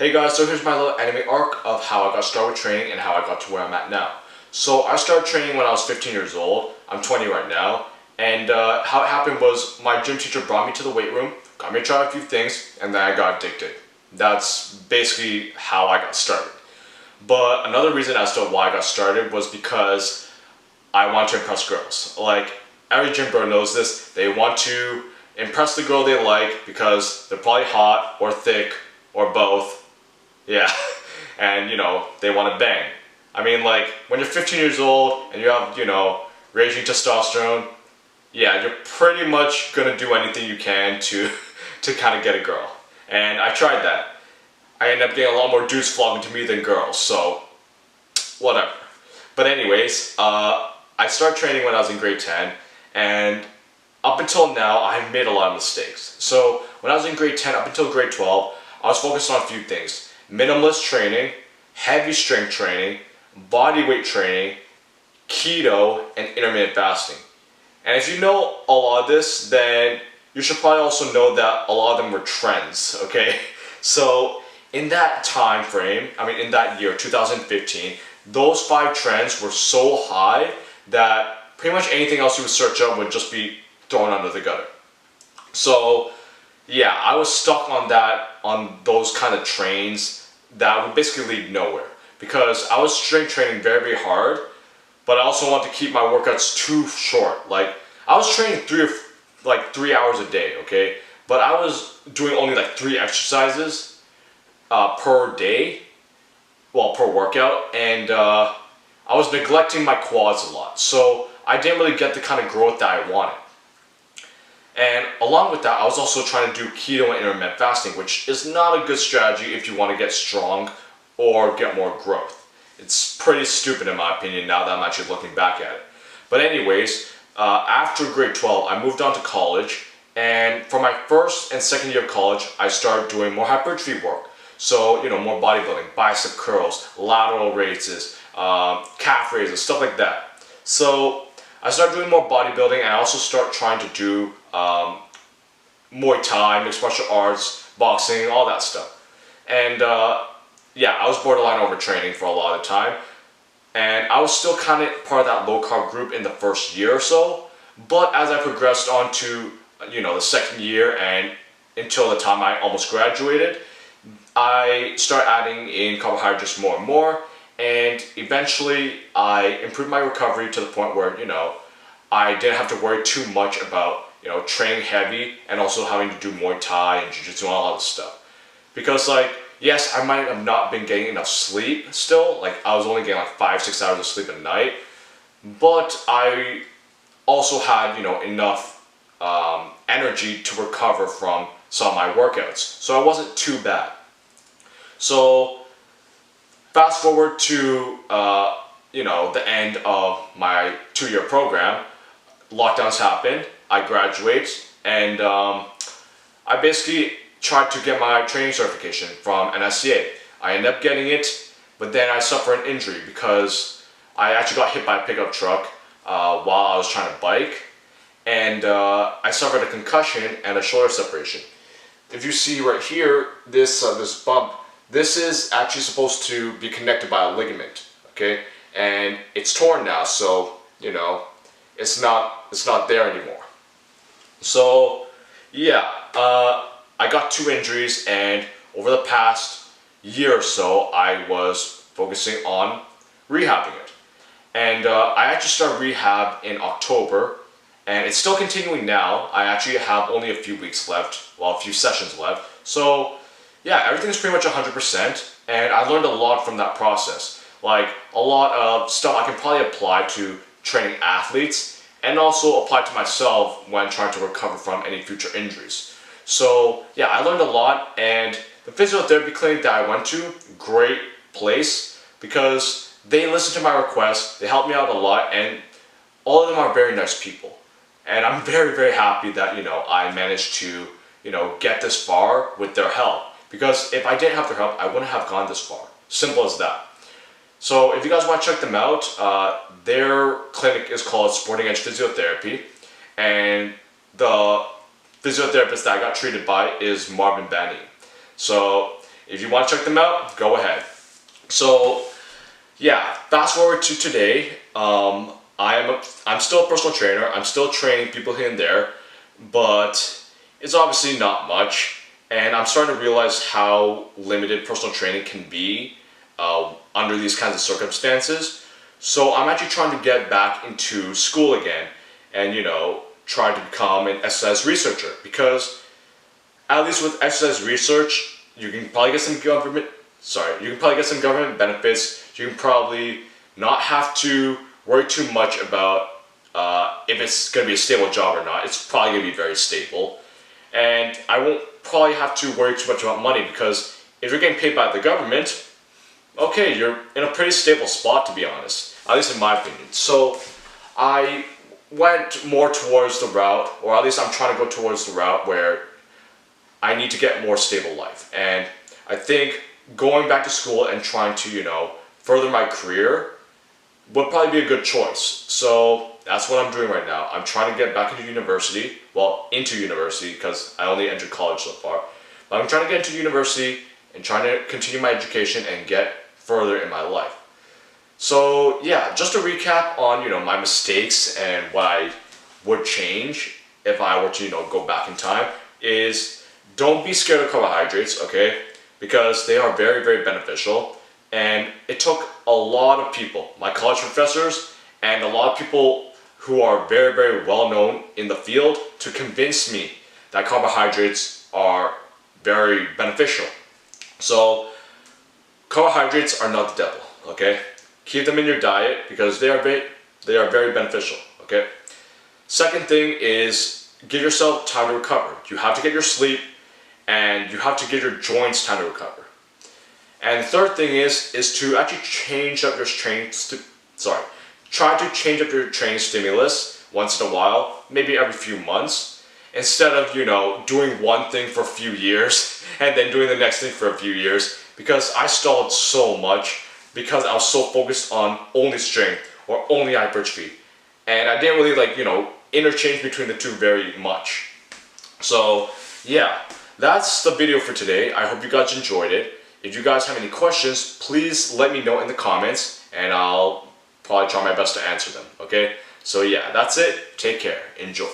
Hey guys, so here's my little anime arc of how I got started with training and how I got to where I'm at now. So I started training when I was 15 years old. I'm 20 right now. And how it happened was my gym teacher brought me to the weight room, got me to try a few things, and then I got addicted. That's basically how I got started. But another reason as to why I got started was because I want to impress girls. Like, every gym bro knows this. They want to impress the girl they like because they're probably hot or thick or both. Yeah, and they want to bang. I mean, like, when you're 15 years old and you have, raging testosterone, yeah, you're pretty much gonna do anything you can to kind of get a girl. And I tried that. I ended up getting a lot more dudes flocking to me than girls, so whatever. But anyways, I started training when I was in grade 10, and up until now, I've made a lot of mistakes. So when I was in grade 10 up until grade 12, I was focused on a few things. Minimalist training, heavy strength training, body weight training, keto, and intermittent fasting. And if you know a lot of this, then you should probably also know that a lot of them were trends, okay? So in that time frame, in that year, 2015, those 5 trends were so high that pretty much anything else you would search up would just be thrown under the gutter. So yeah, I was stuck on those kind of trains that would basically lead nowhere, because I was strength training very, very hard, but I also wanted to keep my workouts too short. Like, I was training 3 hours a day, okay? But I was doing only like 3 exercises per day, well, per workout, and I was neglecting my quads a lot. So I didn't really get the kind of growth that I wanted. And along with that, I was also trying to do keto and intermittent fasting, which is not a good strategy if you want to get strong or get more growth. It's pretty stupid in my opinion now that I'm actually looking back at it. But anyways, after grade 12, I moved on to college, and for my first and second year of college, I started doing more hypertrophy work. So, more bodybuilding, bicep curls, lateral raises, calf raises, stuff like that. So I started doing more bodybuilding, and I also started trying to do Muay Thai, mixed martial arts, boxing, all that stuff. And yeah, I was borderline overtraining for a lot of the time. And I was still kind of part of that low carb group in the first year or so. But as I progressed on to, the second year and until the time I almost graduated, I started adding in carbohydrates more and more. And eventually I improved my recovery to the point where, I didn't have to worry too much about, training heavy and also having to do Muay Thai and Jiu-Jitsu and all that stuff. Because, like, yes, I might have not been getting enough sleep still. Like, I was only getting like 5-6 hours of sleep a night. But I also had, enough energy to recover from some of my workouts. So it wasn't too bad. So fast forward to, the end of my 2-year program, lockdowns happened, I graduate, and I basically tried to get my training certification from NSCA. I ended up getting it, but then I suffered an injury because I actually got hit by a pickup truck while I was trying to bike, and I suffered a concussion and a shoulder separation. If you see right here, this bump, this is actually supposed to be connected by a ligament, okay? And it's torn now, so, it's not there anymore. So, yeah, I got 2 injuries, and over the past year or so, I was focusing on rehabbing it. And I actually started rehab in October, and it's still continuing now. I actually have only a few weeks left, well, a few sessions left. So, yeah, everything's pretty much 100%, and I learned a lot from that process. Like, a lot of stuff I can probably apply to training athletes, and also apply to myself when trying to recover from any future injuries. So, yeah, I learned a lot, and the physiotherapy clinic that I went to, great place, because they listened to my requests, they helped me out a lot, and all of them are very nice people. And I'm very, very happy that, I managed to, get this far with their help. Because if I didn't have their help, I wouldn't have gone this far. Simple as that. So if you guys want to check them out, their clinic is called Sporting Edge Physiotherapy, and the physiotherapist that I got treated by is Marvin Benny. So If you want to check them out, go ahead. So yeah, fast forward to today. I'm still a personal trainer. I'm still training people here and there, but it's obviously not much. And I'm starting to realize how limited personal training can be under these kinds of circumstances. So I'm actually trying to get back into school again, and try to become an exercise researcher, because at least with exercise research, you can probably get some government benefits. You can probably not have to worry too much about if it's going to be a stable job or not. It's probably going to be very stable. And I won't probably have to worry too much about money, because if you're getting paid by the government, okay, you're in a pretty stable spot, to be honest, at least in my opinion. So I went more towards the route, or at least I'm trying to go towards the route where I need to get more stable life. And I think going back to school and trying to, further my career would probably be a good choice. So that's what I'm doing right now. I'm trying to get back into university, because I only entered college so far. But I'm trying to get into university and trying to continue my education and get further in my life. So yeah, just to recap on, my mistakes and what I would change if I were to, go back in time, is don't be scared of carbohydrates, okay? Because they are very, very beneficial. And it took a lot of people, my college professors, and a lot of people who are very, very well known in the field, to convince me that carbohydrates are very beneficial. So carbohydrates are not the devil, okay? Keep them in your diet, because they are very beneficial, okay? Second thing is, give yourself time to recover. You have to get your sleep, and you have to give your joints time to recover. And the third thing is to actually try to change up your training stimulus once in a while, maybe every few months, instead of, doing one thing for a few years and then doing the next thing for a few years, because I stalled so much because I was so focused on only strength or only hypertrophy. And I didn't really interchange between the two very much. So yeah, that's the video for today. I hope you guys enjoyed it. If you guys have any questions, please let me know in the comments, and I'll probably try my best to answer them, okay? So yeah, that's it. Take care. Enjoy.